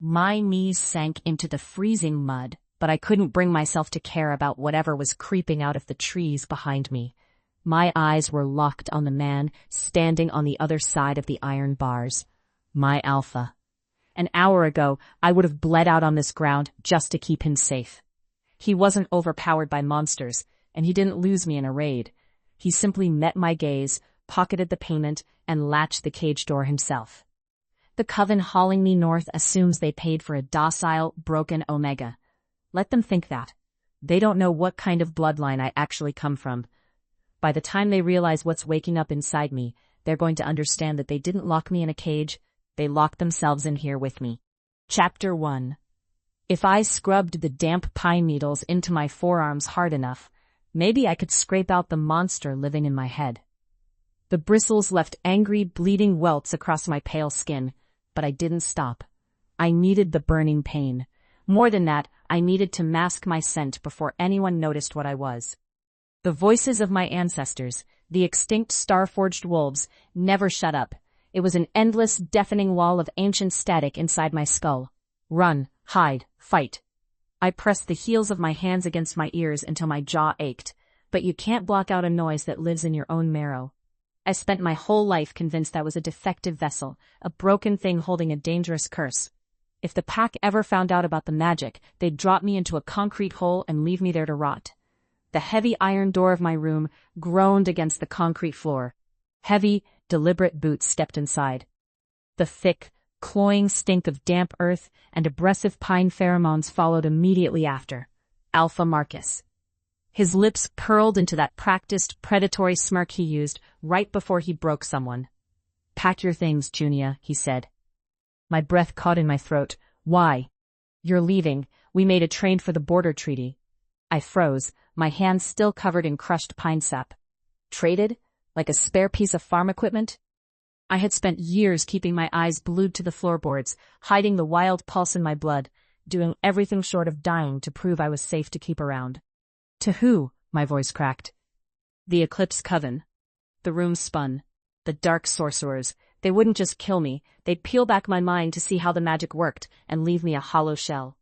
My knees sank into the freezing mud, but I couldn't bring myself to care about whatever was creeping out of the trees behind me. My eyes were locked on the man standing on the other side of the iron bars. My alpha. An hour ago, I would have bled out on this ground just to keep him safe. He wasn't overpowered by monsters, and he didn't lose me in a raid. He simply met my gaze, pocketed the payment, and latched the cage door himself. The coven hauling me north assumes they paid for a docile, broken Omega. Let them think that. They don't know what kind of bloodline I actually come from. By the time they realize what's waking up inside me, they're going to understand that they didn't lock me in a cage, they locked themselves in here with me. Chapter 1. If I scrubbed the damp pine needles into my forearms hard enough, maybe I could scrape out the monster living in my head. The bristles left angry, bleeding welts across my pale skin, but I didn't stop. I needed the burning pain. More than that, I needed to mask my scent before anyone noticed what I was. The voices of my ancestors, the extinct star-forged wolves, never shut up. It was an endless, deafening wall of ancient static inside my skull. Run, hide, fight. I pressed the heels of my hands against my ears until my jaw ached, but you can't block out a noise that lives in your own marrow. I spent my whole life convinced I was a defective vessel, a broken thing holding a dangerous curse. If the pack ever found out about the magic, they'd drop me into a concrete hole and leave me there to rot. The heavy iron door of my room groaned against the concrete floor. Heavy, deliberate boots stepped inside. The thick, cloying stink of damp earth and abrasive pine pheromones followed immediately after. Alpha Marcus. His lips curled into that practiced, predatory smirk he used right before he broke someone. "Pack your things, Junia," he said. My breath caught in my throat. "Why?" "You're leaving. We made a trade for the border treaty." I froze, my hands still covered in crushed pine sap. Traded? Like a spare piece of farm equipment? I had spent years keeping my eyes glued to the floorboards, hiding the wild pulse in my blood, doing everything short of dying to prove I was safe to keep around. "To who?" my voice cracked. "The Eclipse Coven." The room spun. The dark sorcerers. They wouldn't just kill me, they'd peel back my mind to see how the magic worked and leave me a hollow shell.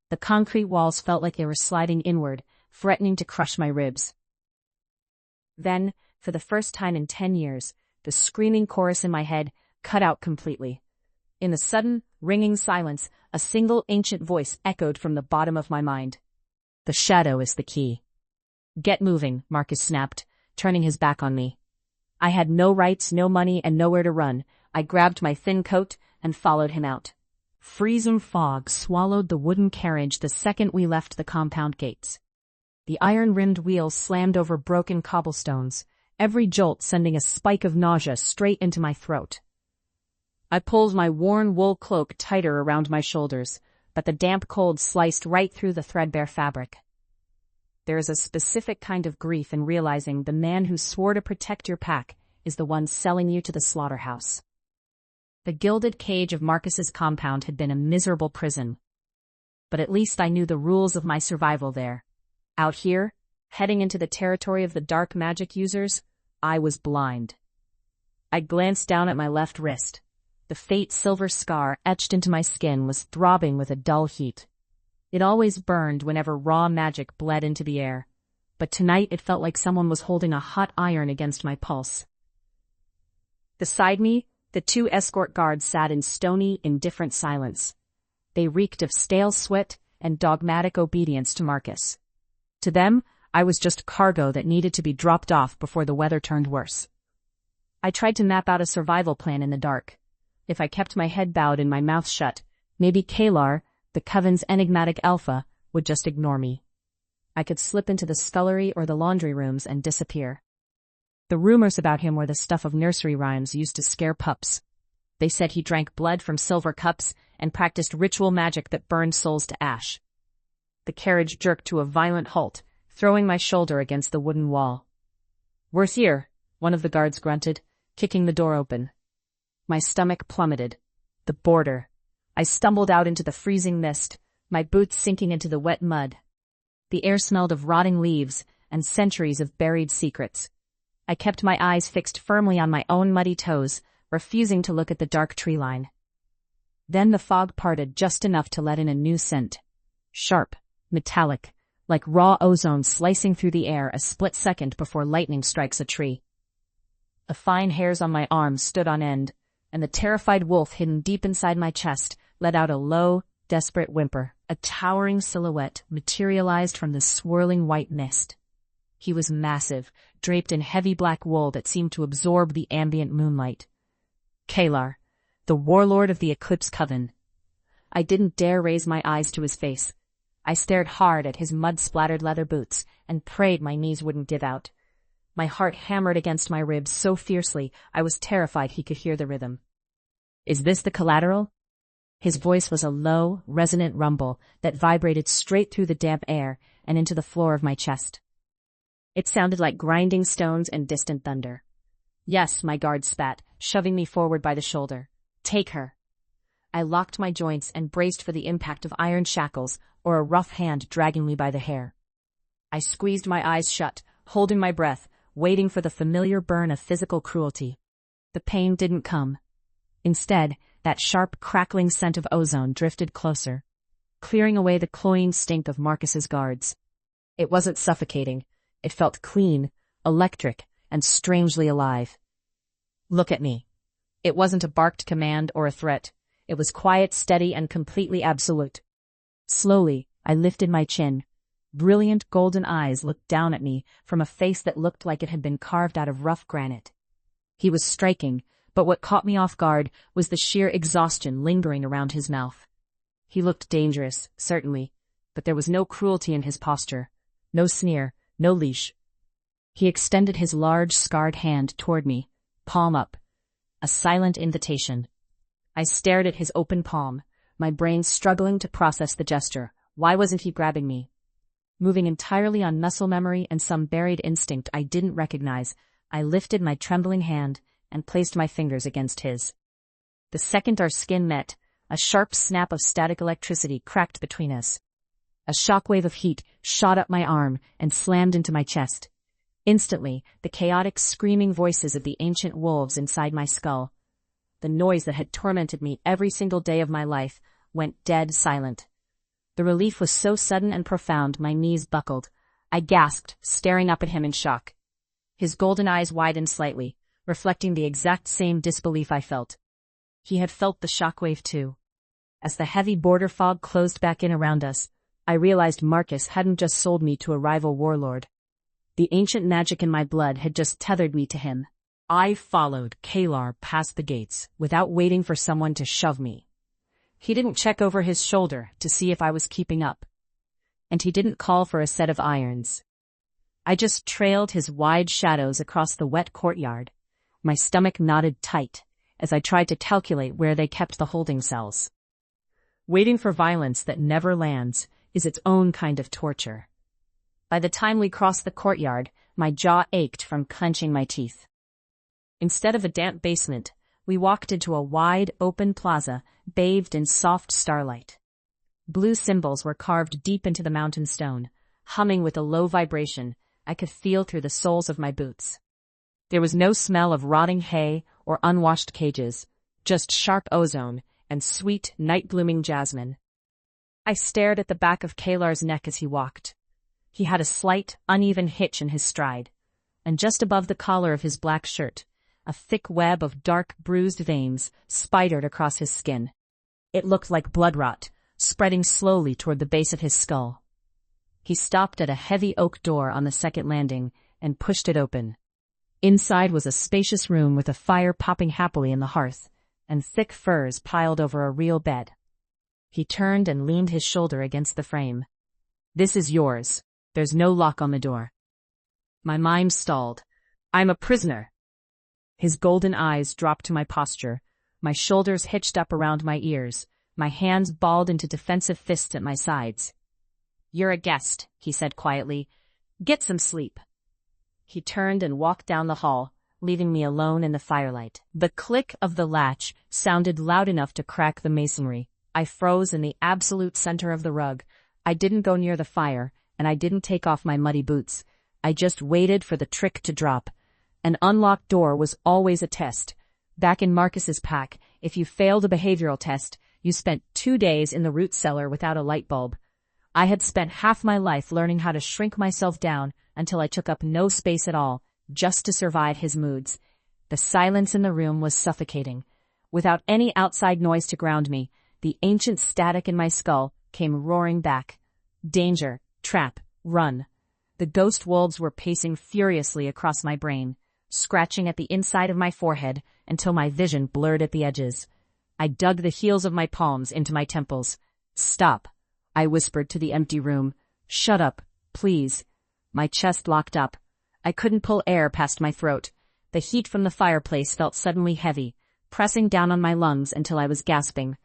The concrete walls felt like they were sliding inward, threatening to crush my ribs. Then, for the first time in 10 years, the screaming chorus in my head cut out completely. In the sudden, ringing silence, a single ancient voice echoed from the bottom of my mind. "The shadow is the key." "Get moving," Marcus snapped, turning his back on me. I had no rights, no money, and nowhere to run. I grabbed my thin coat and followed him out. Freezing fog swallowed the wooden carriage the second we left the compound gates. The iron-rimmed wheels slammed over broken cobblestones, every jolt sending a spike of nausea straight into my throat. I pulled my worn wool cloak tighter around my shoulders, but the damp cold sliced right through the threadbare fabric. There is a specific kind of grief in realizing the man who swore to protect your pack is the one selling you to the slaughterhouse. The gilded cage of Marcus's compound had been a miserable prison. But at least I knew the rules of my survival there. Out here, heading into the territory of the dark magic users, I was blind. I glanced down at my left wrist. The faint silver scar etched into my skin was throbbing with a dull heat. It always burned whenever raw magic bled into the air, but tonight it felt like someone was holding a hot iron against my pulse. Beside me, the 2 escort guards sat in stony, indifferent silence. They reeked of stale sweat and dogmatic obedience to Marcus. To them, I was just cargo that needed to be dropped off before the weather turned worse. I tried to map out a survival plan in the dark. If I kept my head bowed and my mouth shut, maybe Kaelar, the Coven's enigmatic alpha, would just ignore me. I could slip into the scullery or the laundry rooms and disappear. The rumors about him were the stuff of nursery rhymes used to scare pups. They said he drank blood from silver cups and practiced ritual magic that burned souls to ash. The carriage jerked to a violent halt, throwing my shoulder against the wooden wall. "We're here," one of the guards grunted, kicking the door open. My stomach plummeted. The border. I stumbled out into the freezing mist, my boots sinking into the wet mud. The air smelled of rotting leaves and centuries of buried secrets. I kept my eyes fixed firmly on my own muddy toes, refusing to look at the dark tree line. Then the fog parted just enough to let in a new scent. Sharp, metallic, like raw ozone slicing through the air a split second before lightning strikes a tree. The fine hairs on my arms stood on end, and the terrified wolf hidden deep inside my chest let out a low, desperate whimper. A towering silhouette materialized from the swirling white mist. He was massive, draped in heavy black wool that seemed to absorb the ambient moonlight. Kaelar, the warlord of the Eclipse Coven. I didn't dare raise my eyes to his face. I stared hard at his mud-splattered leather boots and prayed my knees wouldn't give out. My heart hammered against my ribs so fiercely I was terrified he could hear the rhythm. "Is this the collateral?" His voice was a low, resonant rumble that vibrated straight through the damp air and into the floor of my chest. It sounded like grinding stones and distant thunder. "Yes," my guard spat, shoving me forward by the shoulder. "Take her." I locked my joints and braced for the impact of iron shackles or a rough hand dragging me by the hair. I squeezed my eyes shut, holding my breath, waiting for the familiar burn of physical cruelty. The pain didn't come. Instead, that sharp, crackling scent of ozone drifted closer, clearing away the cloying stink of Marcus's guards. It wasn't suffocating. It felt clean, electric, and strangely alive. "Look at me." It wasn't a barked command or a threat. It was quiet, steady, and completely absolute. Slowly, I lifted my chin. Brilliant golden eyes looked down at me from a face that looked like it had been carved out of rough granite. He was striking, but what caught me off guard was the sheer exhaustion lingering around his mouth. He looked dangerous, certainly, but there was no cruelty in his posture, no sneer, no leash. He extended his large, scarred hand toward me, palm up, a silent invitation. I stared at his open palm, my brain struggling to process the gesture. Why wasn't he grabbing me? Moving entirely on muscle memory and some buried instinct I didn't recognize, I lifted my trembling hand and placed my fingers against his. The second our skin met, a sharp snap of static electricity cracked between us. A shockwave of heat shot up my arm and slammed into my chest. Instantly, the chaotic screaming voices of the ancient wolves inside my skull, the noise that had tormented me every single day of my life, went dead silent. The relief was so sudden and profound my knees buckled. I gasped, staring up at him in shock. His golden eyes widened slightly, reflecting the exact same disbelief I felt. He had felt the shockwave too. As the heavy border fog closed back in around us, I realized Marcus hadn't just sold me to a rival warlord. The ancient magic in my blood had just tethered me to him. I followed Kaelar past the gates without waiting for someone to shove me. He didn't check over his shoulder to see if I was keeping up. And he didn't call for a set of irons. I just trailed his wide shadows across the wet courtyard. My stomach knotted tight as I tried to calculate where they kept the holding cells. Waiting for violence that never lands is its own kind of torture. By the time we crossed the courtyard, my jaw ached from clenching my teeth. Instead of a damp basement, we walked into a wide, open plaza bathed in soft starlight. Blue symbols were carved deep into the mountain stone, humming with a low vibration I could feel through the soles of my boots. There was no smell of rotting hay or unwashed cages, just sharp ozone and sweet, night-blooming jasmine. I stared at the back of Kaelar's neck as he walked. He had a slight, uneven hitch in his stride, and just above the collar of his black shirt, a thick web of dark, bruised veins spidered across his skin. It looked like blood rot, spreading slowly toward the base of his skull. He stopped at a heavy oak door on the second landing and pushed it open. Inside was a spacious room with a fire popping happily in the hearth, and thick furs piled over a real bed. He turned and leaned his shoulder against the frame. "This is yours. There's no lock on the door." My mind stalled. "I'm a prisoner." His golden eyes dropped to my posture, my shoulders hitched up around my ears, my hands balled into defensive fists at my sides. "You're a guest," he said quietly. "Get some sleep." He turned and walked down the hall, leaving me alone in the firelight. The click of the latch sounded loud enough to crack the masonry. I froze in the absolute center of the rug. I didn't go near the fire, and I didn't take off my muddy boots. I just waited for the trick to drop. An unlocked door was always a test. Back in Marcus's pack, if you failed a behavioral test, You spent 2 days in the root cellar without a light bulb. I had spent half my life learning how to shrink myself down until I took up no space at all, just to survive his moods. The silence in the room was suffocating. Without any outside noise to ground me, the ancient static in my skull came roaring back. Danger, trap, run. The ghost wolves were pacing furiously across my brain, scratching at the inside of my forehead until my vision blurred at the edges. I dug the heels of my palms into my temples. Stop, I whispered to the empty room. Shut up, please. My chest locked up. I couldn't pull air past my throat. The heat from the fireplace felt suddenly heavy, pressing down on my lungs until I was gasping.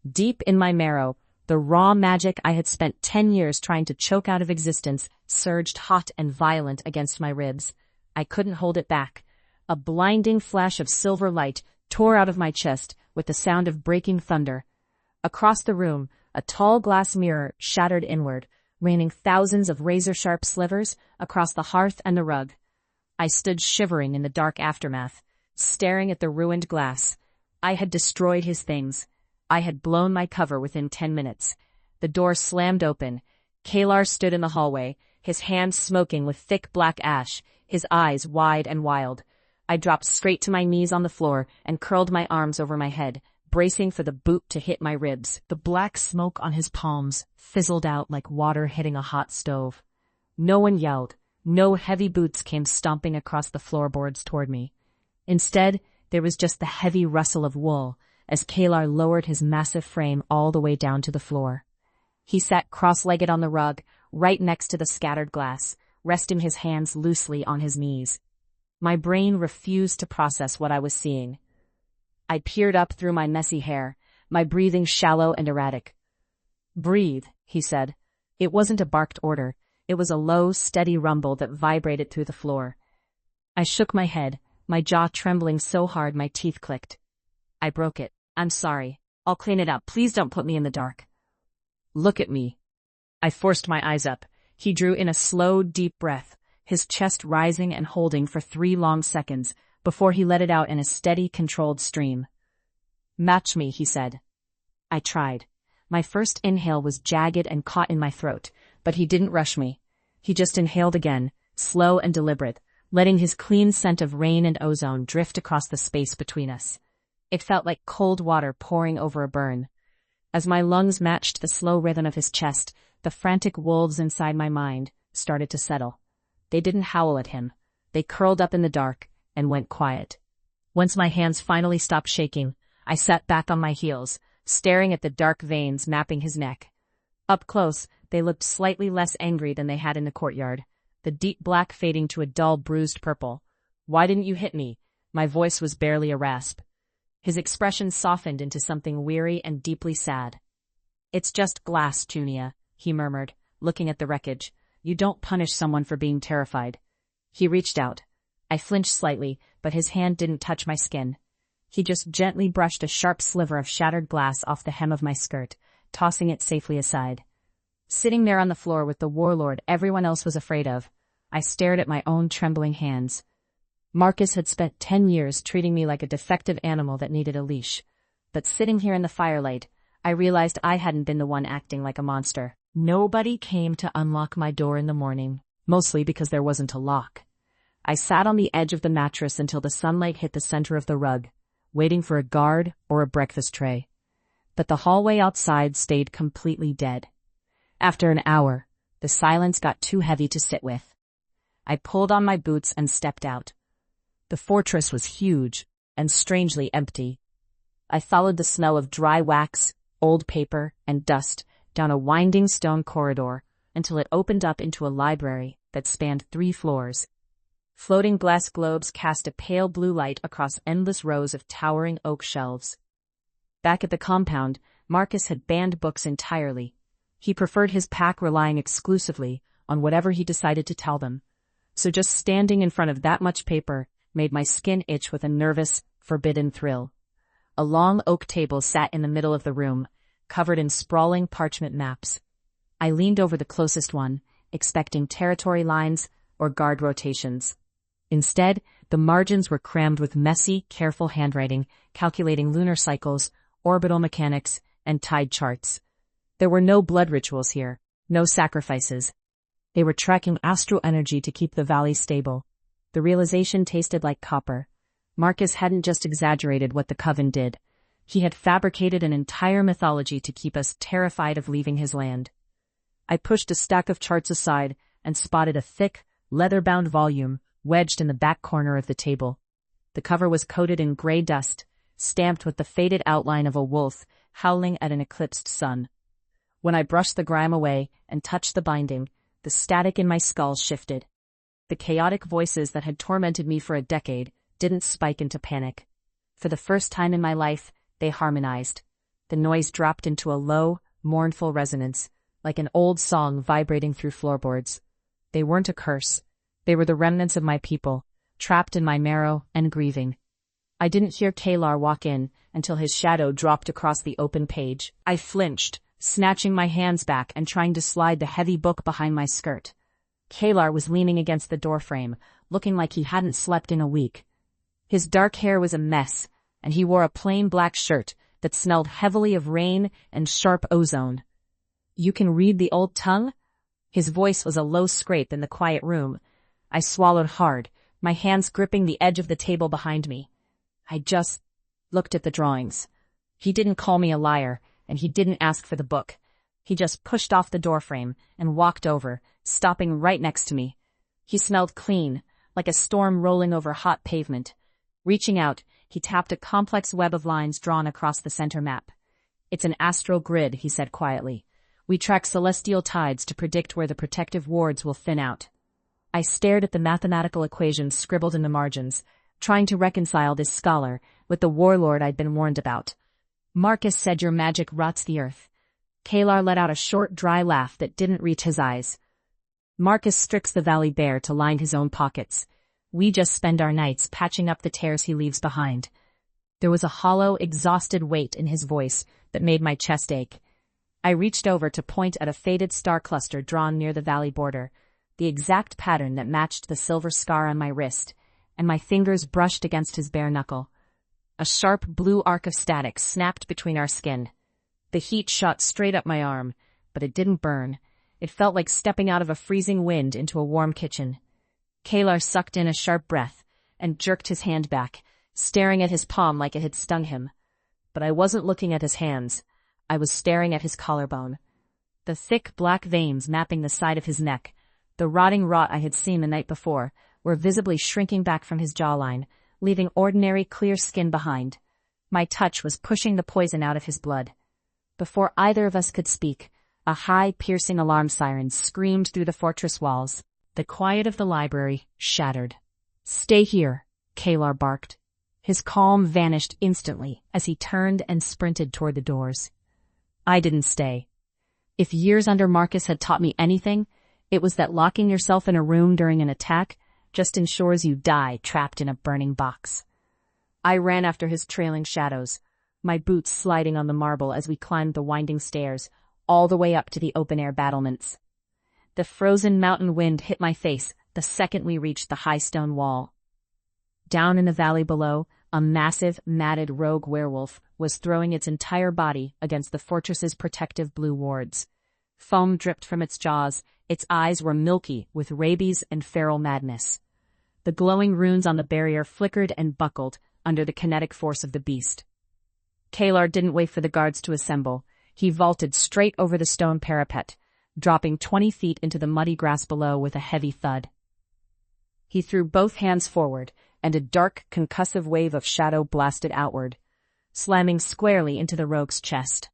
Deep in my marrow, the raw magic I had spent 10 years trying to choke out of existence surged hot and violent against my ribs. I couldn't hold it back. A blinding flash of silver light tore out of my chest with the sound of breaking thunder. Across the room, a tall glass mirror shattered inward, raining thousands of razor-sharp slivers across the hearth and the rug. I stood shivering in the dark aftermath, staring at the ruined glass. I had destroyed his things. I had blown my cover within 10 minutes. The door slammed open. Kaelar stood in the hallway, his hands smoking with thick black ash, his eyes wide and wild. I dropped straight to my knees on the floor and curled my arms over my head, bracing for the boot to hit my ribs. The black smoke on his palms fizzled out like water hitting a hot stove. No one yelled. No heavy boots came stomping across the floorboards toward me. Instead, there was just the heavy rustle of wool as Kaelar lowered his massive frame all the way down to the floor. He sat cross-legged on the rug, right next to the scattered glass, resting his hands loosely on his knees. My brain refused to process what I was seeing. I peered up through my messy hair, my breathing shallow and erratic. "Breathe," he said. It wasn't a barked order. It was a low, steady rumble that vibrated through the floor. I shook my head, my jaw trembling so hard my teeth clicked. "I broke it. I'm sorry. I'll clean it up. Please don't put me in the dark." "Look at me." I forced my eyes up. He drew in a slow, deep breath, his chest rising and holding for 3 long seconds before he let it out in a steady, controlled stream. "Match me," he said. I tried. My first inhale was jagged and caught in my throat, but he didn't rush me. He just inhaled again, slow and deliberate, letting his clean scent of rain and ozone drift across the space between us. It felt like cold water pouring over a burn. As my lungs matched the slow rhythm of his chest, the frantic wolves inside my mind started to settle. They didn't howl at him. They curled up in the dark and went quiet. Once my hands finally stopped shaking, I sat back on my heels, staring at the dark veins mapping his neck. Up close, they looked slightly less angry than they had in the courtyard, the deep black fading to a dull bruised purple. "Why didn't you hit me?" My voice was barely a rasp. His expression softened into something weary and deeply sad. "It's just glass, Junia," he murmured, looking at the wreckage. "You don't punish someone for being terrified." He reached out. I flinched slightly, but his hand didn't touch my skin. He just gently brushed a sharp sliver of shattered glass off the hem of my skirt, tossing it safely aside. Sitting there on the floor with the warlord everyone else was afraid of, I stared at my own trembling hands. Marcus had spent 10 years treating me like a defective animal that needed a leash. But sitting here in the firelight, I realized I hadn't been the one acting like a monster. Nobody came to unlock my door in the morning, mostly because there wasn't a lock. I sat on the edge of the mattress until the sunlight hit the center of the rug, waiting for a guard or a breakfast tray. But the hallway outside stayed completely dead. After an hour, the silence got too heavy to sit with. I pulled on my boots and stepped out. The fortress was huge and strangely empty. I followed the smell of dry wax, old paper, and dust down a winding stone corridor until it opened up into a library that spanned 3 floors. Floating glass globes cast a pale blue light across endless rows of towering oak shelves. Back at the compound, Marcus had banned books entirely. He preferred his pack relying exclusively on whatever he decided to tell them. So just standing in front of that much paper made my skin itch with a nervous, forbidden thrill. A long oak table sat in the middle of the room, covered in sprawling parchment maps. I leaned over the closest one, expecting territory lines or guard rotations. Instead, the margins were crammed with messy, careful handwriting, calculating lunar cycles, orbital mechanics, and tied charts. There were no blood rituals here, no sacrifices. They were tracking astral energy to keep the valley stable. The realization tasted like copper. Marcus hadn't just exaggerated what the Coven did. He had fabricated an entire mythology to keep us terrified of leaving his land. I pushed a stack of charts aside and spotted a thick, leather-bound volume wedged in the back corner of the table. The cover was coated in gray dust, stamped with the faded outline of a wolf howling at an eclipsed sun. When I brushed the grime away and touched the binding, the static in my skull shifted. The chaotic voices that had tormented me for a decade didn't spike into panic. For the first time in my life, they harmonized. The noise dropped into a low, mournful resonance, like an old song vibrating through floorboards. They weren't a curse. They were the remnants of my people, trapped in my marrow and grieving. I didn't hear Kaelar walk in until his shadow dropped across the open page. I flinched, snatching my hands back and trying to slide the heavy book behind my skirt. Kaelar was leaning against the doorframe, looking like he hadn't slept in a week. His dark hair was a mess, and he wore a plain black shirt that smelled heavily of rain and sharp ozone. "You can read the old tongue?" His voice was a low scrape in the quiet room. I swallowed hard, my hands gripping the edge of the table behind me. I just looked at the drawings. He didn't call me a liar, and he didn't ask for the book. He just pushed off the doorframe and walked over, stopping right next to me. He smelled clean, like a storm rolling over hot pavement. Reaching out, he tapped a complex web of lines drawn across the center map. "It's an astral grid," he said quietly. "We track celestial tides to predict where the protective wards will thin out." I stared at the mathematical equations scribbled in the margins, trying to reconcile this scholar with the warlord I'd been warned about. "Marcus said your magic rots the earth." Kaelar let out a short, dry laugh that didn't reach his eyes. "Marcus strips the valley bare to line his own pockets. We just spend our nights patching up the tears he leaves behind." There was a hollow, exhausted weight in his voice that made my chest ache. I reached over to point at a faded star cluster drawn near the valley border, the exact pattern that matched the silver scar on my wrist, and my fingers brushed against his bare knuckle. A sharp blue arc of static snapped between our skin. The heat shot straight up my arm, but it didn't burn. It felt like stepping out of a freezing wind into a warm kitchen. Kaelar sucked in a sharp breath and jerked his hand back, staring at his palm like it had stung him. But I wasn't looking at his hands. I was staring at his collarbone. The thick black veins mapping the side of his neck, the rotting rot I had seen the night before, were visibly shrinking back from his jawline, leaving ordinary clear skin behind. My touch was pushing the poison out of his blood. Before either of us could speak, a high, piercing alarm siren screamed through the fortress walls. The quiet of the library shattered. "Stay here," Kaelar barked. His calm vanished instantly as he turned and sprinted toward the doors. I didn't stay. If years under Marcus had taught me anything, it was that locking yourself in a room during an attack just ensures you die trapped in a burning box. I ran after his trailing shadows, my boots sliding on the marble as we climbed the winding stairs, all the way up to the open-air battlements. The frozen mountain wind hit my face the second we reached the high stone wall. Down in the valley below, a massive, matted rogue werewolf was throwing its entire body against the fortress's protective blue wards. Foam dripped from its jaws, its eyes were milky with rabies and feral madness. The glowing runes on the barrier flickered and buckled under the kinetic force of the beast. Kaelar didn't wait for the guards to assemble. He vaulted straight over the stone parapet, dropping 20 feet into the muddy grass below with a heavy thud. He threw both hands forward, and a dark, concussive wave of shadow blasted outward, slamming squarely into the rogue's chest.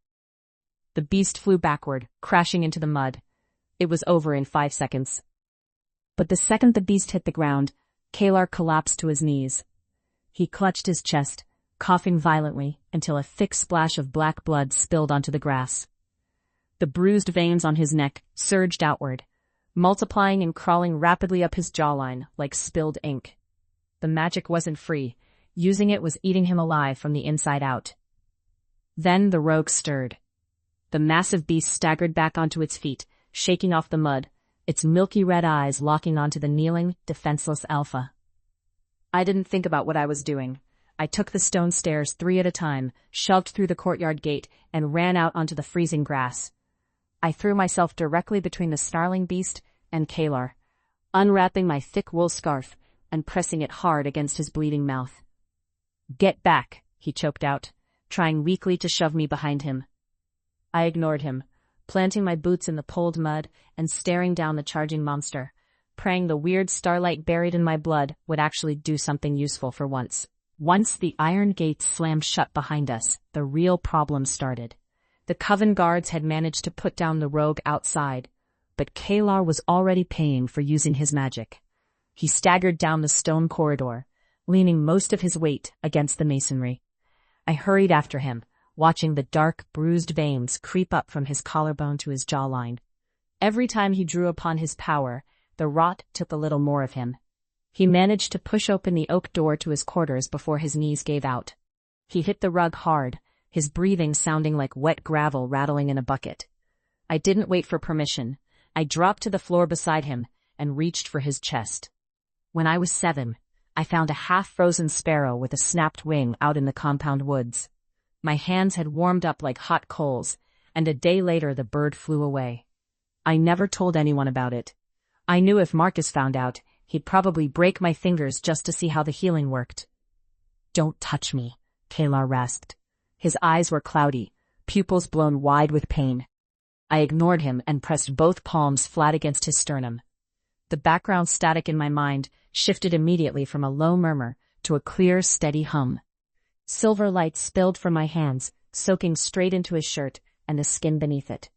The beast flew backward, crashing into the mud. It was over in 5 seconds. But the second the beast hit the ground, Kaelar collapsed to his knees. He clutched his chest, coughing violently until a thick splash of black blood spilled onto the grass. The bruised veins on his neck surged outward, multiplying and crawling rapidly up his jawline like spilled ink. The magic wasn't free. Using it was eating him alive from the inside out. Then the rogue stirred. The massive beast staggered back onto its feet, shaking off the mud, its milky red eyes locking onto the kneeling, defenseless alpha. I didn't think about what I was doing. I took the stone stairs 3 at a time, shoved through the courtyard gate, and ran out onto the freezing grass. I threw myself directly between the snarling beast and Kaelar, unwrapping my thick wool scarf and pressing it hard against his bleeding mouth. "Get back," he choked out, trying weakly to shove me behind him. I ignored him, planting my boots in the pulled mud and staring down the charging monster, praying the weird starlight buried in my blood would actually do something useful for once. Once the iron gates slammed shut behind us, the real problem started. The Coven guards had managed to put down the rogue outside, but Kaelar was already paying for using his magic. He staggered down the stone corridor, leaning most of his weight against the masonry. I hurried after him, watching the dark, bruised veins creep up from his collarbone to his jawline. Every time he drew upon his power, the rot took a little more of him. He managed to push open the oak door to his quarters before his knees gave out. He hit the rug hard, his breathing sounding like wet gravel rattling in a bucket. I didn't wait for permission. I dropped to the floor beside him and reached for his chest. When I was 7, I found a half-frozen sparrow with a snapped wing out in the compound woods. My hands had warmed up like hot coals, and a day later the bird flew away. I never told anyone about it. I knew if Marcus found out, he'd probably break my fingers just to see how the healing worked. "Don't touch me," Kaelar rasped. His eyes were cloudy, pupils blown wide with pain. I ignored him and pressed both palms flat against his sternum. The background static in my mind shifted immediately from a low murmur to a clear, steady hum. Silver light spilled from my hands, soaking straight into his shirt and the skin beneath it.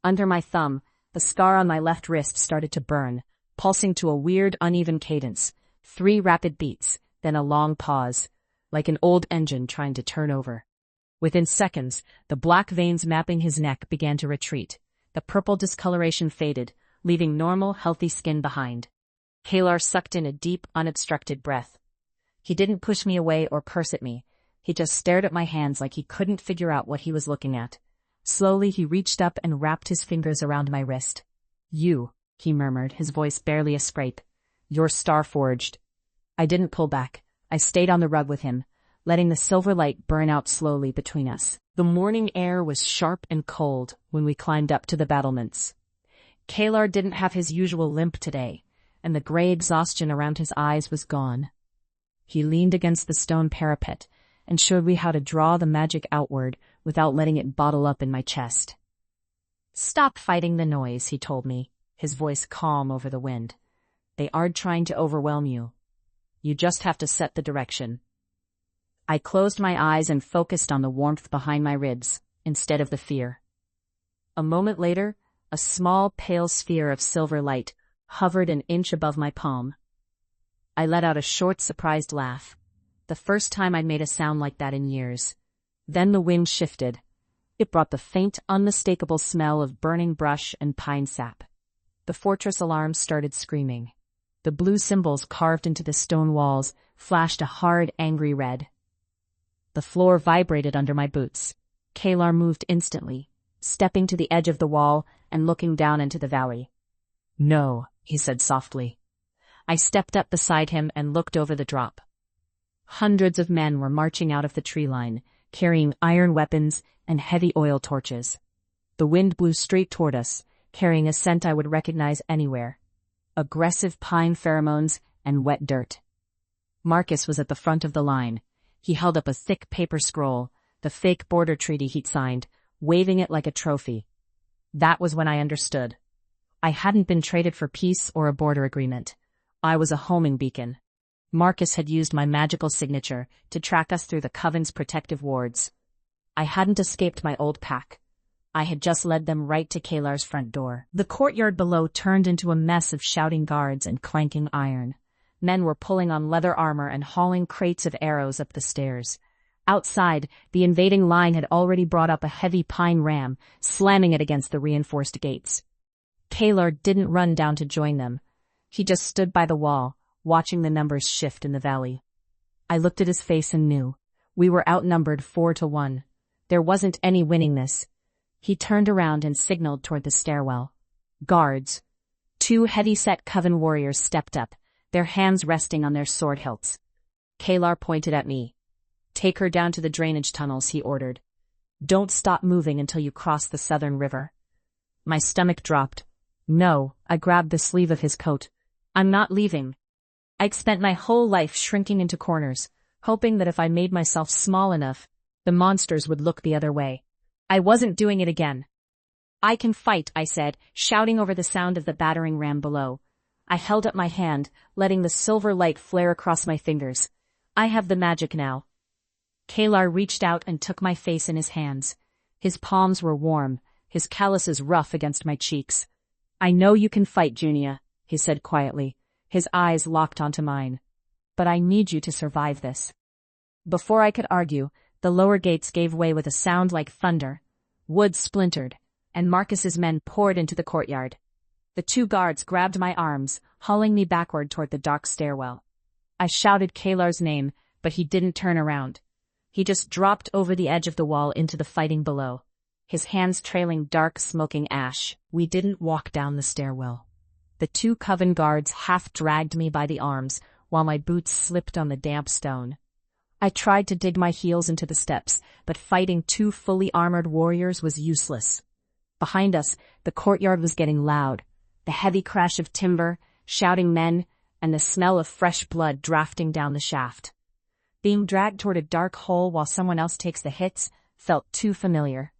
Under my thumb, the scar on my left wrist started to burn, pulsing to a weird, uneven cadence, 3 rapid beats, then a long pause, like an old engine trying to turn over. Within seconds, the black veins mapping his neck began to retreat. The purple discoloration faded, leaving normal, healthy skin behind. Kaelar sucked in a deep, unobstructed breath. He didn't push me away or curse at me. He just stared at my hands like he couldn't figure out what he was looking at. Slowly, he reached up and wrapped his fingers around my wrist. "You," he murmured, his voice barely a scrape. "You're star-forged." I didn't pull back. I stayed on the rug with him, letting the silver light burn out slowly between us. The morning air was sharp and cold when we climbed up to the battlements. Kaelar didn't have his usual limp today, and the gray exhaustion around his eyes was gone. He leaned against the stone parapet and showed me how to draw the magic outward without letting it bottle up in my chest. "Stop fighting the noise," he told me, his voice calm over the wind. "They aren't trying to overwhelm you. You just have to set the direction." I closed my eyes and focused on the warmth behind my ribs, instead of the fear. A moment later, a small, pale sphere of silver light hovered an inch above my palm. I let out a short, surprised laugh, the first time I'd made a sound like that in years. Then the wind shifted. It brought the faint, unmistakable smell of burning brush and pine sap. The fortress alarm started screaming. The blue symbols carved into the stone walls flashed a hard, angry red. The floor vibrated under my boots. Kaelar moved instantly, stepping to the edge of the wall and looking down into the valley. "No," he said softly. I stepped up beside him and looked over the drop. Hundreds of men were marching out of the tree line, carrying iron weapons and heavy oil torches. The wind blew straight toward us, carrying a scent I would recognize anywhere. Aggressive pine pheromones and wet dirt. Marcus was at the front of the line. He held up a thick paper scroll, the fake border treaty he'd signed, waving it like a trophy. That was when I understood. I hadn't been traded for peace or a border agreement. I was a homing beacon. Marcus had used my magical signature to track us through the Coven's protective wards. I hadn't escaped my old pack. I had just led them right to Kaelar's front door. The courtyard below turned into a mess of shouting guards and clanking iron. Men were pulling on leather armor and hauling crates of arrows up the stairs. Outside, the invading line had already brought up a heavy pine ram, slamming it against the reinforced gates. Kaelar didn't run down to join them. He just stood by the wall, watching the numbers shift in the valley. I looked at his face and knew. We were outnumbered 4-1. There wasn't any winning this. He turned around and signaled toward the stairwell. Guards. 2 heavy-set Coven warriors stepped up, their hands resting on their sword hilts. Kaelar pointed at me. Take her down to the drainage tunnels, he ordered. Don't stop moving until you cross the southern river. My stomach dropped. No, I grabbed the sleeve of his coat. I'm not leaving. I'd spent my whole life shrinking into corners, hoping that if I made myself small enough, the monsters would look the other way. I wasn't doing it again. I can fight, I said, shouting over the sound of the battering ram below. I held up my hand, letting the silver light flare across my fingers. I have the magic now. Kaelar reached out and took my face in his hands. His palms were warm, his calluses rough against my cheeks. I know you can fight, Junia, he said quietly, his eyes locked onto mine. But I need you to survive this. Before I could argue, the lower gates gave way with a sound like thunder. Wood splintered, and Marcus's men poured into the courtyard. The 2 guards grabbed my arms, hauling me backward toward the dark stairwell. I shouted Kaelar's name, but he didn't turn around. He just dropped over the edge of the wall into the fighting below, his hands trailing dark, smoking ash. We didn't walk down the stairwell. The 2 coven guards half-dragged me by the arms, while my boots slipped on the damp stone. I tried to dig my heels into the steps, but fighting 2 fully armored warriors was useless. Behind us, the courtyard was getting loud. The heavy crash of timber, shouting men, and the smell of fresh blood drafting down the shaft. Being dragged toward a dark hole while someone else takes the hits felt too familiar.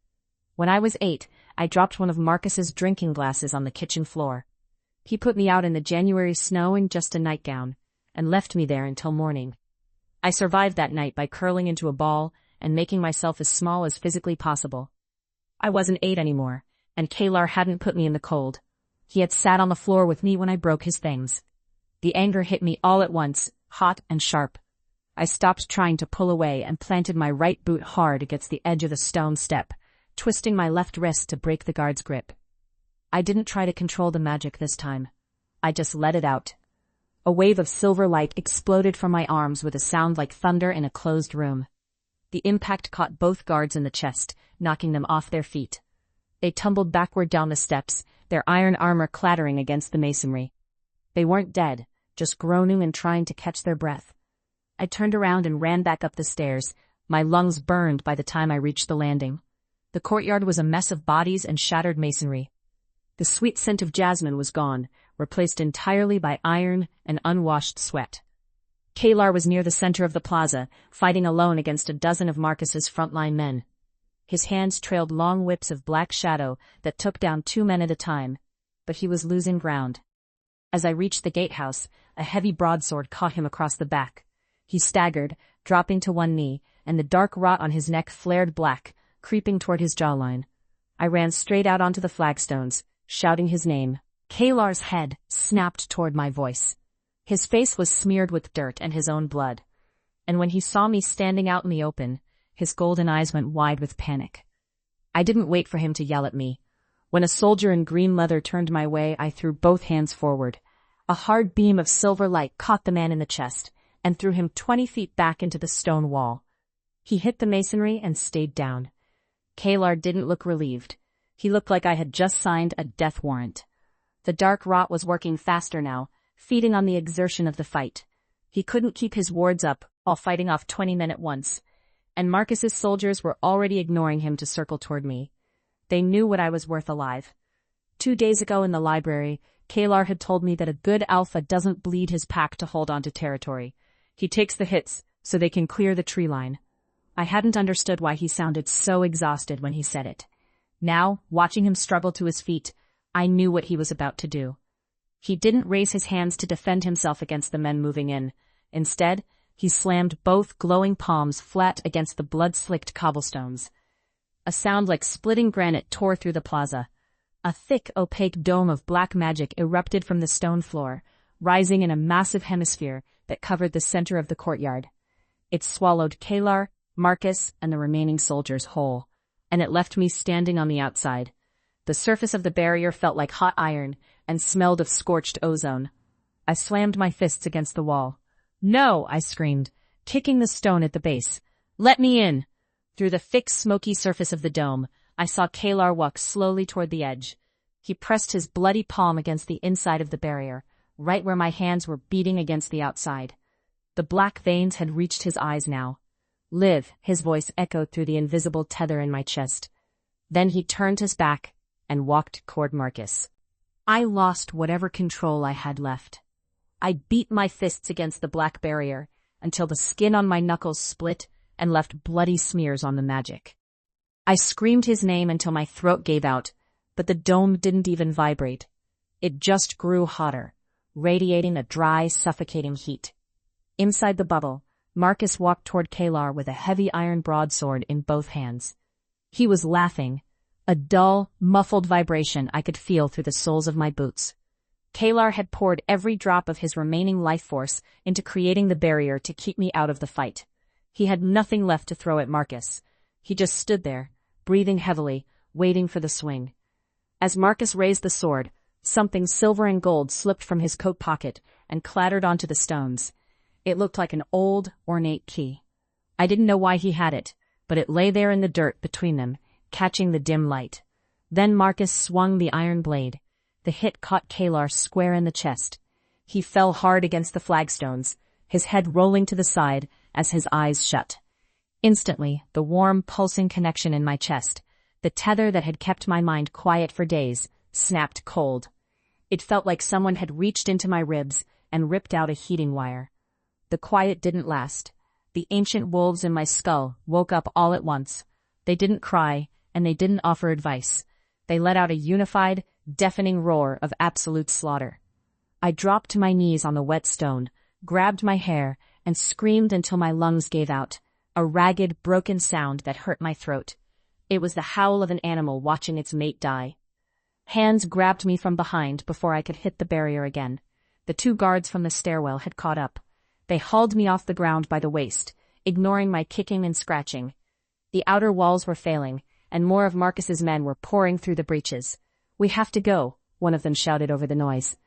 When I was 8, I dropped one of Marcus's drinking glasses on the kitchen floor. He put me out in the January snow in just a nightgown, and left me there until morning. I survived that night by curling into a ball and making myself as small as physically possible. I wasn't 8 anymore, and Kaelar hadn't put me in the cold. He had sat on the floor with me when I broke his things. The anger hit me all at once, hot and sharp. I stopped trying to pull away and planted my right boot hard against the edge of the stone step, twisting my left wrist to break the guard's grip. I didn't try to control the magic this time. I just let it out. A wave of silver light exploded from my arms with a sound like thunder in a closed room. The impact caught both guards in the chest, knocking them off their feet. They tumbled backward down the steps, their iron armor clattering against the masonry. They weren't dead, just groaning and trying to catch their breath. I turned around and ran back up the stairs, my lungs burned by the time I reached the landing. The courtyard was a mess of bodies and shattered masonry. The sweet scent of jasmine was gone, replaced entirely by iron and unwashed sweat. Kaelar was near the center of the plaza, fighting alone against a dozen of Marcus's frontline men. His hands trailed long whips of black shadow that took down 2 men at a time, but he was losing ground. As I reached the gatehouse, a heavy broadsword caught him across the back. He staggered, dropping to one knee, and the dark rot on his neck flared black, creeping toward his jawline. I ran straight out onto the flagstones, shouting his name. Kaelar's head snapped toward my voice. His face was smeared with dirt and his own blood. And when he saw me standing out in the open, his golden eyes went wide with panic. I didn't wait for him to yell at me. When a soldier in green leather turned my way, I threw both hands forward. A hard beam of silver light caught the man in the chest and threw him 20 feet back into the stone wall. He hit the masonry and stayed down. Kaelar didn't look relieved. He looked like I had just signed a death warrant. The dark rot was working faster now, feeding on the exertion of the fight. He couldn't keep his wards up while fighting off 20 men at once, and Marcus's soldiers were already ignoring him to circle toward me. They knew what I was worth alive. 2 days ago in the library, Kaelar had told me that a good alpha doesn't bleed his pack to hold onto territory. He takes the hits so they can clear the tree line. I hadn't understood why he sounded so exhausted when he said it. Now, watching him struggle to his feet, I knew what he was about to do. He didn't raise his hands to defend himself against the men moving in. Instead, he slammed both glowing palms flat against the blood-slicked cobblestones. A sound like splitting granite tore through the plaza. A thick, opaque dome of black magic erupted from the stone floor, rising in a massive hemisphere that covered the center of the courtyard. It swallowed Kaelar, Marcus, and the remaining soldiers whole, and it left me standing on the outside. The surface of the barrier felt like hot iron and smelled of scorched ozone. I slammed my fists against the wall. "No!" I screamed, kicking the stone at the base. "Let me in!" Through the thick, smoky surface of the dome, I saw Kaelar walk slowly toward the edge. He pressed his bloody palm against the inside of the barrier, right where my hands were beating against the outside. The black veins had reached his eyes now. Live, his voice echoed through the invisible tether in my chest. Then he turned his back and walked toward Marcus. I lost whatever control I had left. I beat my fists against the black barrier until the skin on my knuckles split and left bloody smears on the magic. I screamed his name until my throat gave out, but the dome didn't even vibrate. It just grew hotter, radiating a dry, suffocating heat. Inside the bubble, Marcus walked toward Kaelar with a heavy iron broadsword in both hands. He was laughing, a dull, muffled vibration I could feel through the soles of my boots. Kaelar had poured every drop of his remaining life force into creating the barrier to keep me out of the fight. He had nothing left to throw at Marcus. He just stood there, breathing heavily, waiting for the swing. As Marcus raised the sword, something silver and gold slipped from his coat pocket and clattered onto the stones. It looked like an old, ornate key. I didn't know why he had it, but it lay there in the dirt between them, catching the dim light. Then Marcus swung the iron blade. The hit caught Kaelar square in the chest. He fell hard against the flagstones, his head rolling to the side as his eyes shut. Instantly, the warm, pulsing connection in my chest, the tether that had kept my mind quiet for days, snapped cold. It felt like someone had reached into my ribs and ripped out a heating wire. The quiet didn't last. The ancient wolves in my skull woke up all at once. They didn't cry, and they didn't offer advice. They let out a unified, deafening roar of absolute slaughter. I dropped to my knees on the wet stone, grabbed my hair, and screamed until my lungs gave out, a ragged, broken sound that hurt my throat. It was the howl of an animal watching its mate die. Hands grabbed me from behind before I could hit the barrier again. The two guards from the stairwell had caught up. They hauled me off the ground by the waist, ignoring my kicking and scratching. The outer walls were failing, and more of Marcus's men were pouring through the breaches. "We have to go," one of them shouted over the noise.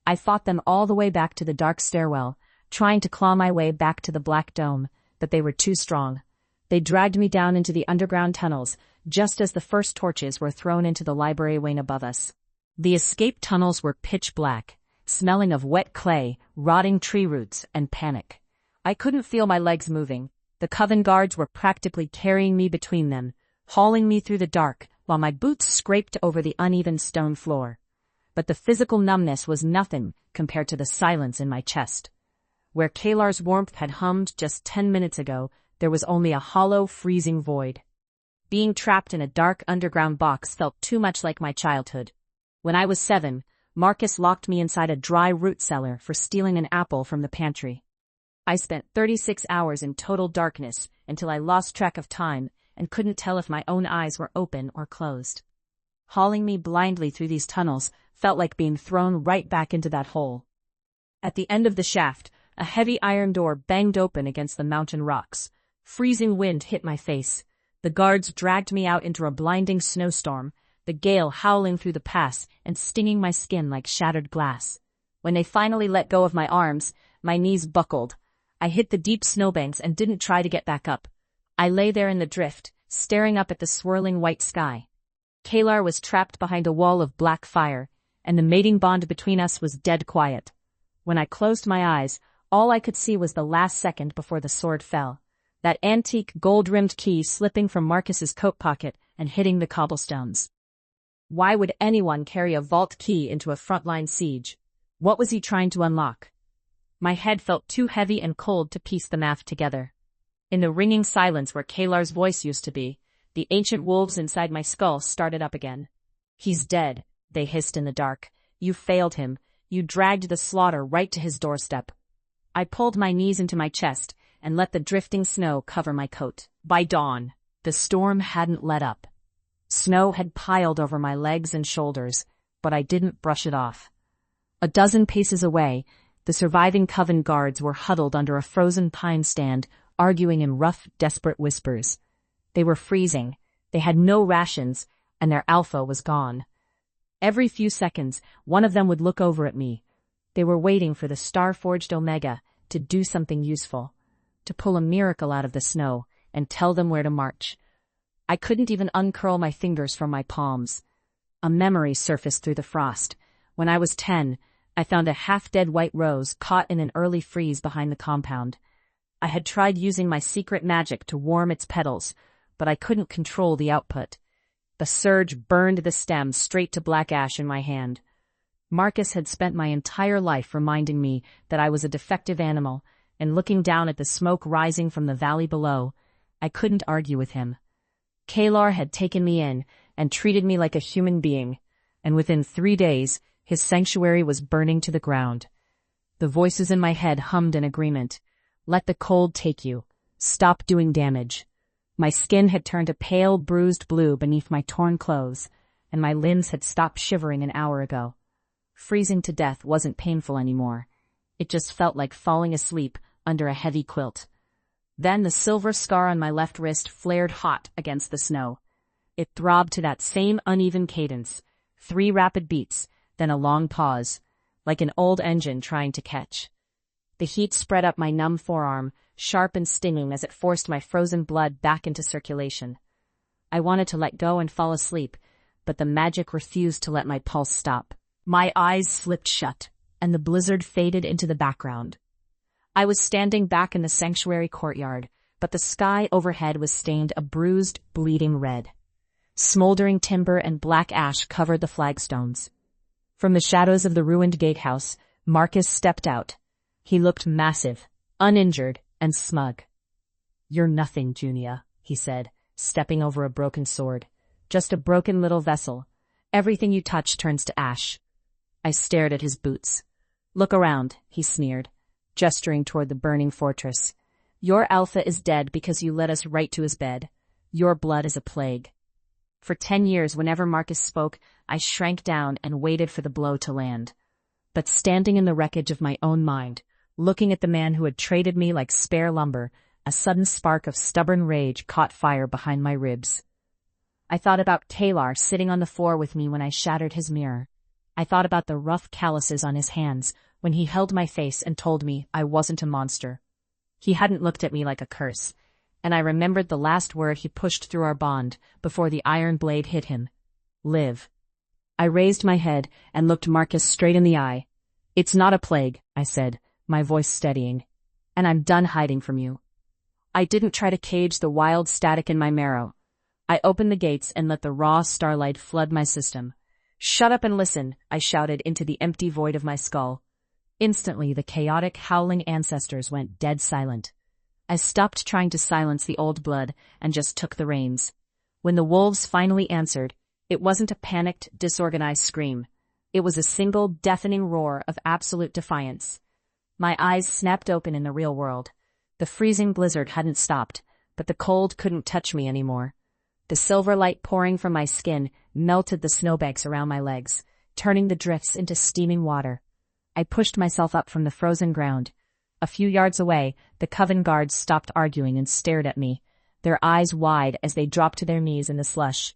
I fought them all the way back to the dark stairwell, trying to claw my way back to the black dome, but they were too strong. They dragged me down into the underground tunnels, just as the first torches were thrown into the library wing above us. The escape tunnels were pitch black, smelling of wet clay, rotting tree roots, and panic. I couldn't feel my legs moving. The coven guards were practically carrying me between them, hauling me through the dark while my boots scraped over the uneven stone floor. But the physical numbness was nothing compared to the silence in my chest. Where Kaelar's warmth had hummed just 10 minutes ago, there was only a hollow, freezing void. Being trapped in a dark underground box felt too much like my childhood. When I was 7, Marcus locked me inside a dry root cellar for stealing an apple from the pantry. I spent 36 hours in total darkness until I lost track of time and couldn't tell if my own eyes were open or closed. Hauling me blindly through these tunnels felt like being thrown right back into that hole. At the end of the shaft, a heavy iron door banged open against the mountain rocks. Freezing wind hit my face. The guards dragged me out into a blinding snowstorm, the gale howling through the pass and stinging my skin like shattered glass. When they finally let go of my arms, my knees buckled. I hit the deep snowbanks and didn't try to get back up. I lay there in the drift, staring up at the swirling white sky. Kaelar was trapped behind a wall of black fire, and the mating bond between us was dead quiet. When I closed my eyes, all I could see was the last second before the sword fell. That antique gold-rimmed key slipping from Marcus's coat pocket and hitting the cobblestones. Why would anyone carry a vault key into a frontline siege? What was he trying to unlock? My head felt too heavy and cold to piece the math together. In the ringing silence where Kaelar's voice used to be, the ancient wolves inside my skull started up again. "He's dead," they hissed in the dark. "You failed him. You dragged the slaughter right to his doorstep." I pulled my knees into my chest and let the drifting snow cover my coat. By dawn, the storm hadn't let up. Snow had piled over my legs and shoulders, but I didn't brush it off. A dozen paces away, the surviving coven guards were huddled under a frozen pine stand, arguing in rough, desperate whispers. They were freezing, they had no rations, and their alpha was gone. Every few seconds, one of them would look over at me. They were waiting for the star-forged Omega to do something useful, to pull a miracle out of the snow and tell them where to march. I couldn't even uncurl my fingers from my palms. A memory surfaced through the frost. When I was 10, I found a half-dead white rose caught in an early freeze behind the compound. I had tried using my secret magic to warm its petals, but I couldn't control the output. The surge burned the stem straight to black ash in my hand. Marcus had spent my entire life reminding me that I was a defective animal, and looking down at the smoke rising from the valley below, I couldn't argue with him. Kaelar had taken me in and treated me like a human being, and within 3 days, his sanctuary was burning to the ground. The voices in my head hummed in agreement. Let the cold take you. Stop doing damage. My skin had turned a pale, bruised blue beneath my torn clothes, and my limbs had stopped shivering an hour ago. Freezing to death wasn't painful anymore. It just felt like falling asleep under a heavy quilt. Then the silver scar on my left wrist flared hot against the snow. It throbbed to that same uneven cadence, 3 rapid beats, then a long pause, like an old engine trying to catch. The heat spread up my numb forearm, sharp and stinging as it forced my frozen blood back into circulation. I wanted to let go and fall asleep, but the magic refused to let my pulse stop. My eyes slipped shut, and the blizzard faded into the background. I was standing back in the sanctuary courtyard, but the sky overhead was stained a bruised, bleeding red. Smoldering timber and black ash covered the flagstones. From the shadows of the ruined gatehouse, Marcus stepped out. He looked massive, uninjured, and smug. "You're nothing, Junia," he said, stepping over a broken sword. "Just a broken little vessel. Everything you touch turns to ash." I stared at his boots. "Look around," he sneered, gesturing toward the burning fortress. "Your alpha is dead because you led us right to his bed. Your blood is a plague." For 10 years, whenever Marcus spoke, I shrank down and waited for the blow to land. But standing in the wreckage of my own mind, looking at the man who had traded me like spare lumber, a sudden spark of stubborn rage caught fire behind my ribs. I thought about Kaelar sitting on the floor with me when I shattered his mirror. I thought about the rough calluses on his hands when he held my face and told me I wasn't a monster. He hadn't looked at me like a curse, and I remembered the last word he pushed through our bond before the iron blade hit him. Live. I raised my head and looked Marcus straight in the eye. "It's not a plague," I said, my voice steadying, "and I'm done hiding from you." I didn't try to cage the wild static in my marrow. I opened the gates and let the raw starlight flood my system. "Shut up and listen," I shouted into the empty void of my skull. Instantly, the chaotic, howling ancestors went dead silent. I stopped trying to silence the old blood and just took the reins. When the wolves finally answered, it wasn't a panicked, disorganized scream. It was a single, deafening roar of absolute defiance. My eyes snapped open in the real world. The freezing blizzard hadn't stopped, but the cold couldn't touch me anymore. The silver light pouring from my skin melted the snowbanks around my legs, turning the drifts into steaming water. I pushed myself up from the frozen ground. A few yards away, the coven guards stopped arguing and stared at me, their eyes wide as they dropped to their knees in the slush.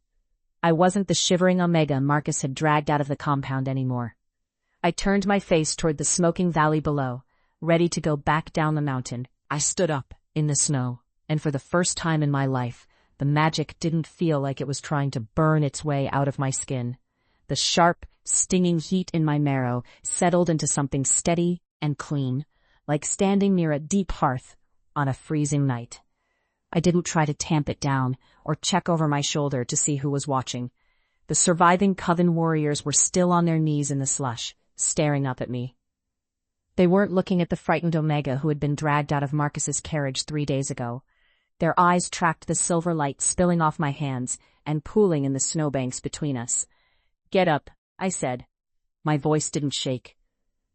I wasn't the shivering Omega Marcus had dragged out of the compound anymore. I turned my face toward the smoking valley below, ready to go back down the mountain. I stood up in the snow, and for the first time in my life, the magic didn't feel like it was trying to burn its way out of my skin. The sharp, stinging heat in my marrow settled into something steady and clean, like standing near a deep hearth on a freezing night. I didn't try to tamp it down or check over my shoulder to see who was watching. The surviving coven warriors were still on their knees in the slush, staring up at me. They weren't looking at the frightened Omega who had been dragged out of Marcus's carriage 3 days ago. Their eyes tracked the silver light spilling off my hands and pooling in the snowbanks between us. "Get up," I said. My voice didn't shake.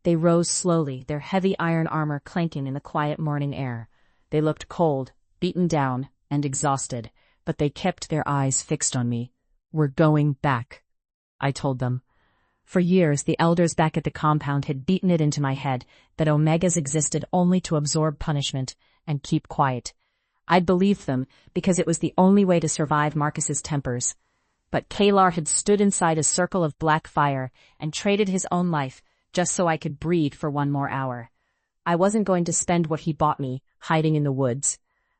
They rose slowly, their heavy iron armor clanking in the quiet morning air. They looked cold, beaten down, and exhausted, but they kept their eyes fixed on me. "We're going back," I told them. For years, the elders back at the compound had beaten it into my head that Omegas existed only to absorb punishment and keep quiet. I'd believed them because it was the only way to survive Marcus's tempers. But Kaelar had stood inside a circle of black fire and traded his own life just so I could breathe for 1 more hour. I wasn't going to spend what he bought me, hiding in the woods.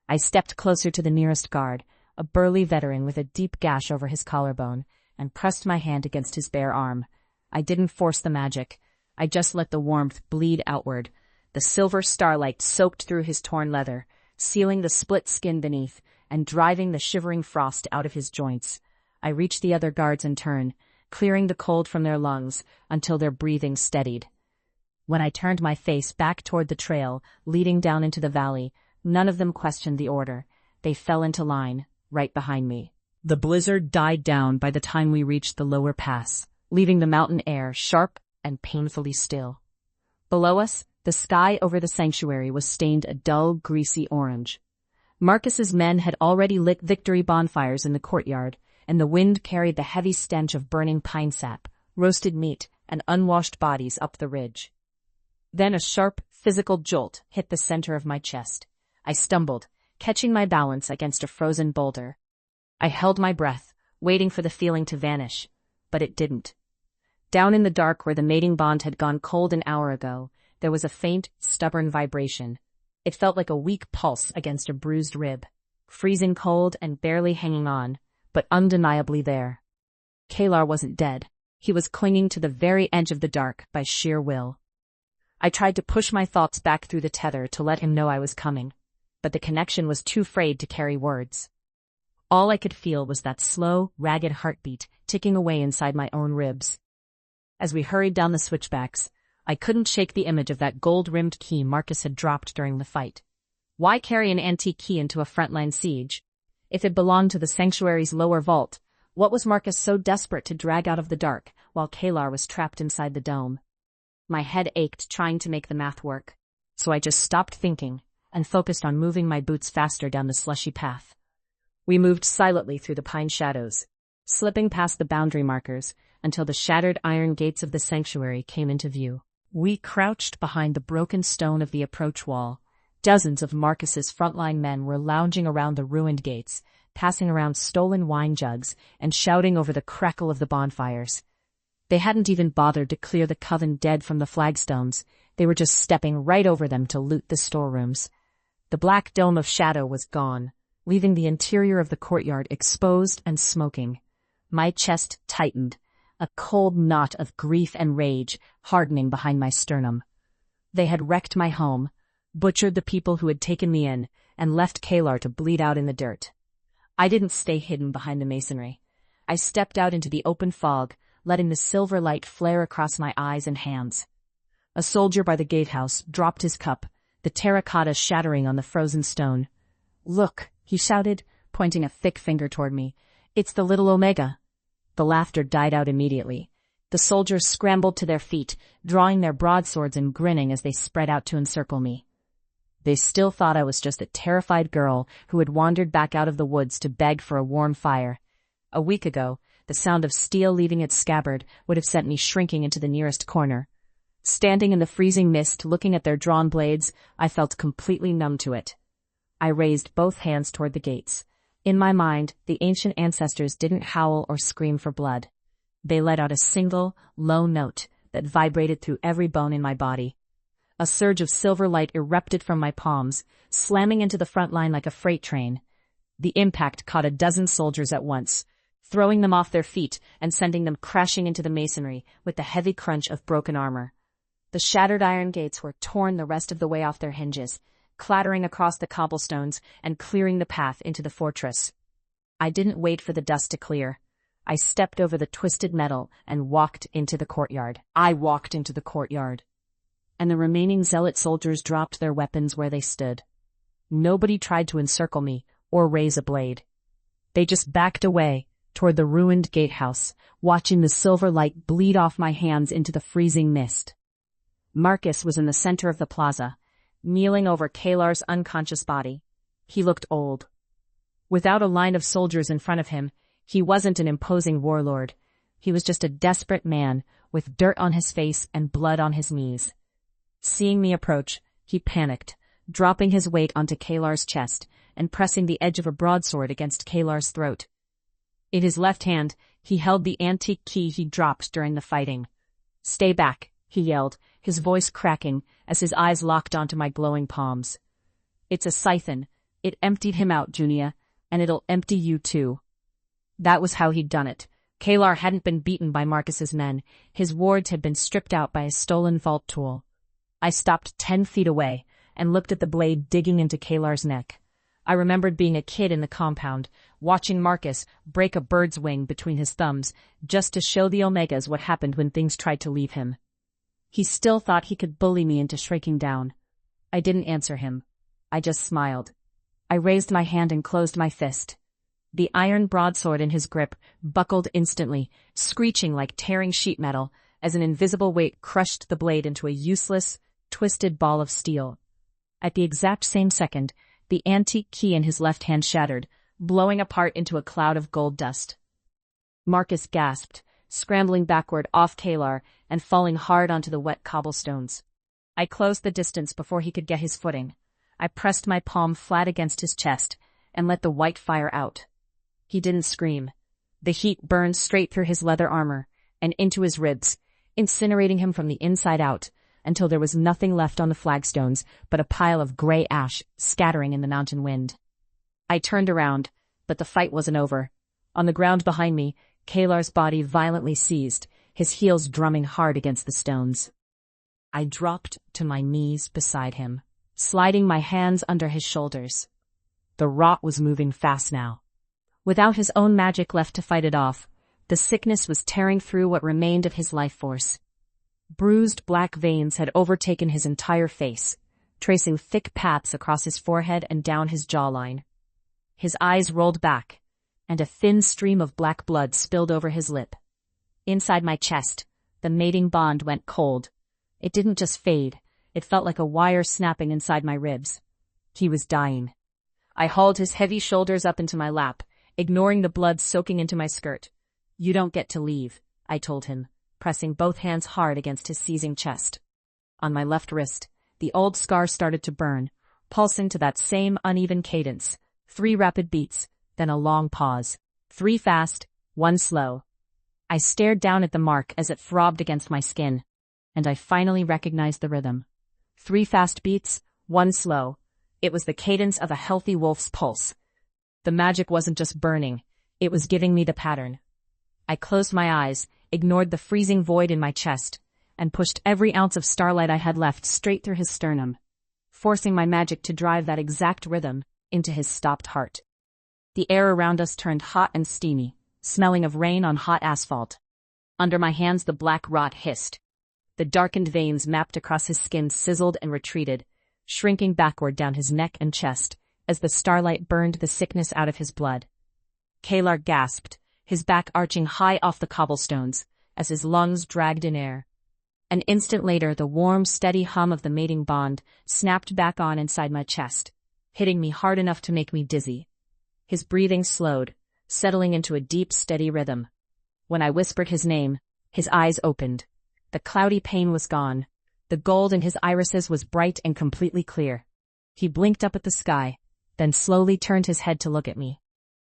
I stepped closer to the nearest guard, a burly veteran with a deep gash over his collarbone, and pressed my hand against his bare arm. I didn't force the magic. I just let the warmth bleed outward. the silver starlight soaked through his torn leather, sealing the split skin beneath and driving the shivering frost out of his joints. I reached the other guards in turn, clearing the cold from their lungs until their breathing steadied. When I turned my face back toward the trail leading down into the valley, none of them questioned the order. They fell into line, right behind me. The blizzard died down by the time we reached the lower pass, leaving the mountain air sharp and painfully still. Below us, the sky over the sanctuary was stained a dull, greasy orange. Marcus's men had already lit victory bonfires in the courtyard, and the wind carried the heavy stench of burning pine sap, roasted meat, and unwashed bodies up the ridge. Then a sharp, physical jolt hit the center of my chest. I stumbled, catching my balance against a frozen boulder. I held my breath, waiting for the feeling to vanish, but it didn't. Down in the dark where the mating bond had gone cold an hour ago, there was a faint, stubborn vibration. It felt like a weak pulse against a bruised rib, freezing cold and barely hanging on, but undeniably there. Kaelar wasn't dead. He was clinging to the very edge of the dark by sheer will. I tried to push my thoughts back through the tether to let him know I was coming, but the connection was too frayed to carry words. All I could feel was that slow, ragged heartbeat ticking away inside my own ribs. As we hurried down the switchbacks, I couldn't shake the image of that gold-rimmed key Marcus had dropped during the fight. Why carry an antique key into a frontline siege? If it belonged to the sanctuary's lower vault, what was Marcus so desperate to drag out of the dark while Kaelar was trapped inside the dome? My head ached trying to make the math work, so I just stopped thinking and focused on moving my boots faster down the slushy path. We moved silently through the pine shadows, slipping past the boundary markers until the shattered iron gates of the sanctuary came into view. We crouched behind the broken stone of the approach wall. Dozens of Marcus's frontline men were lounging around the ruined gates, passing around stolen wine jugs and shouting over the crackle of the bonfires. They hadn't even bothered to clear the coven dead from the flagstones. They were just stepping right over them to loot the storerooms. The black dome of shadow was gone, leaving the interior of the courtyard exposed and smoking. My chest tightened, a cold knot of grief and rage hardening behind my sternum. They had wrecked my home, butchered the people who had taken me in, and left Kaelar to bleed out in the dirt. I didn't stay hidden behind the masonry. I stepped out into the open fog, letting the silver light flare across my eyes and hands. A soldier by the gatehouse dropped his cup, the terracotta shattering on the frozen stone. "Look," he shouted, pointing a thick finger toward me. "It's the little Omega." The laughter died out immediately. The soldiers scrambled to their feet, drawing their broadswords and grinning as they spread out to encircle me. They still thought I was just a terrified girl who had wandered back out of the woods to beg for a warm fire. A week ago, the sound of steel leaving its scabbard would have sent me shrinking into the nearest corner. Standing in the freezing mist looking at their drawn blades, I felt completely numb to it. I raised both hands toward the gates. In my mind, the ancient ancestors didn't howl or scream for blood. They let out a single, low note that vibrated through every bone in my body. A surge of silver light erupted from my palms, slamming into the front line like a freight train. The impact caught a dozen soldiers at once, throwing them off their feet and sending them crashing into the masonry with the heavy crunch of broken armor. The shattered iron gates were torn the rest of the way off their hinges, clattering across the cobblestones and clearing the path into the fortress. I didn't wait for the dust to clear. I stepped over the twisted metal and walked into the courtyard. And the remaining zealot soldiers dropped their weapons where they stood. Nobody tried to encircle me or raise a blade. They just backed away toward the ruined gatehouse, watching the silver light bleed off my hands into the freezing mist. Marcus was in the center of the plaza, kneeling over Kaelar's unconscious body. He looked old. Without a line of soldiers in front of him, he wasn't an imposing warlord. He was just a desperate man with dirt on his face and blood on his knees. Seeing me approach, he panicked, dropping his weight onto Kaelar's chest and pressing the edge of a broadsword against Kaelar's throat. In his left hand, he held the antique key he dropped during the fighting. "Stay back," he yelled, his voice cracking as his eyes locked onto my glowing palms. "It's a siphon. It emptied him out, Junia, and it'll empty you too." That was how he'd done it. Kaelar hadn't been beaten by Marcus's men. His wards had been stripped out by a stolen vault tool. I stopped 10 feet away and looked at the blade digging into Kaelar's neck. I remembered being a kid in the compound, watching Marcus break a bird's wing between his thumbs just to show the Omegas what happened when things tried to leave him. He still thought he could bully me into shrinking down. I didn't answer him. I just smiled. I raised my hand and closed my fist. The iron broadsword in his grip buckled instantly, screeching like tearing sheet metal as an invisible weight crushed the blade into a useless, twisted ball of steel. At the exact same second, the antique key in his left hand shattered, blowing apart into a cloud of gold dust. Marcus gasped, scrambling backward off Kaelar and falling hard onto the wet cobblestones. I closed the distance before he could get his footing. I pressed my palm flat against his chest and let the white fire out. He didn't scream. The heat burned straight through his leather armor and into his ribs, incinerating him from the inside out until there was nothing left on the flagstones but a pile of gray ash scattering in the mountain wind. I turned around, but the fight wasn't over. On the ground behind me, Kaelar's body violently seized, his heels drumming hard against the stones. I dropped to my knees beside him, sliding my hands under his shoulders. The rot was moving fast now. Without his own magic left to fight it off, the sickness was tearing through what remained of his life force. Bruised black veins had overtaken his entire face, tracing thick paths across his forehead and down his jawline. His eyes rolled back, and a thin stream of black blood spilled over his lip. Inside my chest, the mating bond went cold. It didn't just fade, it felt like a wire snapping inside my ribs. He was dying. I hauled his heavy shoulders up into my lap, ignoring the blood soaking into my skirt. "You don't get to leave," I told him, pressing both hands hard against his seizing chest. On my left wrist, the old scar started to burn, pulsing to that same uneven cadence. 3 rapid beats, then a long pause. 3 fast, 1 slow. I stared down at the mark as it throbbed against my skin, and I finally recognized the rhythm. 3 fast beats, 1 slow. It was the cadence of a healthy wolf's pulse. The magic wasn't just burning, it was giving me the pattern. I closed my eyes, ignored the freezing void in my chest, and pushed every ounce of starlight I had left straight through his sternum, forcing my magic to drive that exact rhythm into his stopped heart. The air around us turned hot and steamy, smelling of rain on hot asphalt. Under my hands the black rot hissed. The darkened veins mapped across his skin sizzled and retreated, shrinking backward down his neck and chest as the starlight burned the sickness out of his blood. Kaelar gasped, his back arching high off the cobblestones as his lungs dragged in air. An instant later, the warm, steady hum of the mating bond snapped back on inside my chest, hitting me hard enough to make me dizzy. His breathing slowed, settling into a deep, steady rhythm. When I whispered his name, his eyes opened. The cloudy pain was gone. The gold in his irises was bright and completely clear. He blinked up at the sky, then slowly turned his head to look at me.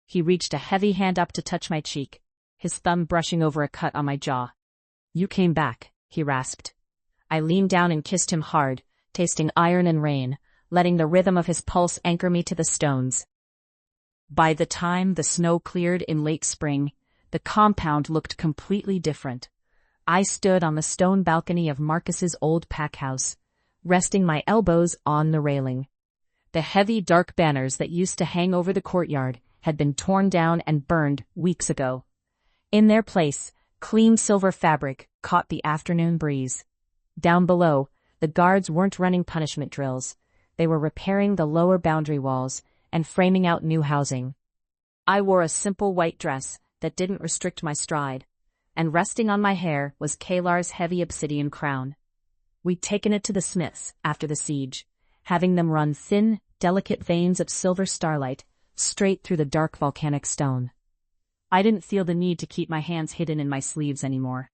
He reached a heavy hand up to touch my cheek, his thumb brushing over a cut on my jaw. "You came back," he rasped. I leaned down and kissed him hard, tasting iron and rain, letting the rhythm of his pulse anchor me to the stones. By the time the snow cleared in late spring, the compound looked completely different. I stood on the stone balcony of Marcus's old pack house, resting my elbows on the railing. The heavy, dark banners that used to hang over the courtyard had been torn down and burned weeks ago. In their place, clean silver fabric caught the afternoon breeze. Down below, the guards weren't running punishment drills. They were repairing the lower boundary walls and framing out new housing. I wore a simple white dress that didn't restrict my stride, and resting on my hair was Kaelar's heavy obsidian crown. We'd taken it to the smiths after the siege, having them run thin, delicate veins of silver starlight straight through the dark volcanic stone. I didn't feel the need to keep my hands hidden in my sleeves anymore.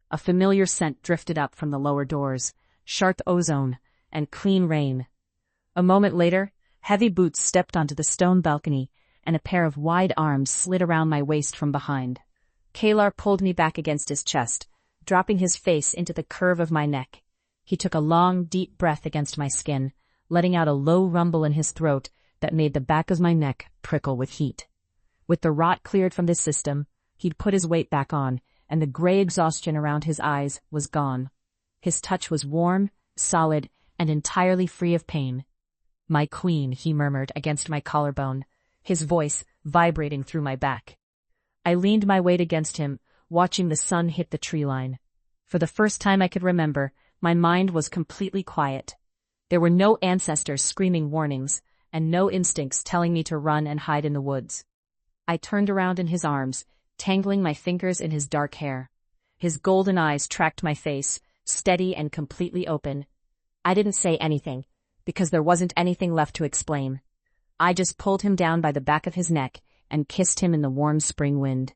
A familiar scent drifted up from the lower doors, sharp ozone and clean rain. A moment later, heavy boots stepped onto the stone balcony, and a pair of wide arms slid around my waist from behind. Kaelar pulled me back against his chest, dropping his face into the curve of my neck. He took a long, deep breath against my skin, letting out a low rumble in his throat that made the back of my neck prickle with heat. With the rot cleared from this system, he'd put his weight back on, and the gray exhaustion around his eyes was gone. His touch was warm solid, and entirely free of pain. "My queen," he murmured against my collarbone, his voice vibrating through my back. I leaned my weight against him, watching the sun hit the tree line. For the first time I could remember, my mind was completely quiet. There were no ancestors screaming warnings, and no instincts telling me to run and hide in the woods. I turned around in his arms, tangling my fingers in his dark hair. His golden eyes tracked my face, steady and completely open. I didn't say anything, because there wasn't anything left to explain. I just pulled him down by the back of his neck and kissed him in the warm spring wind.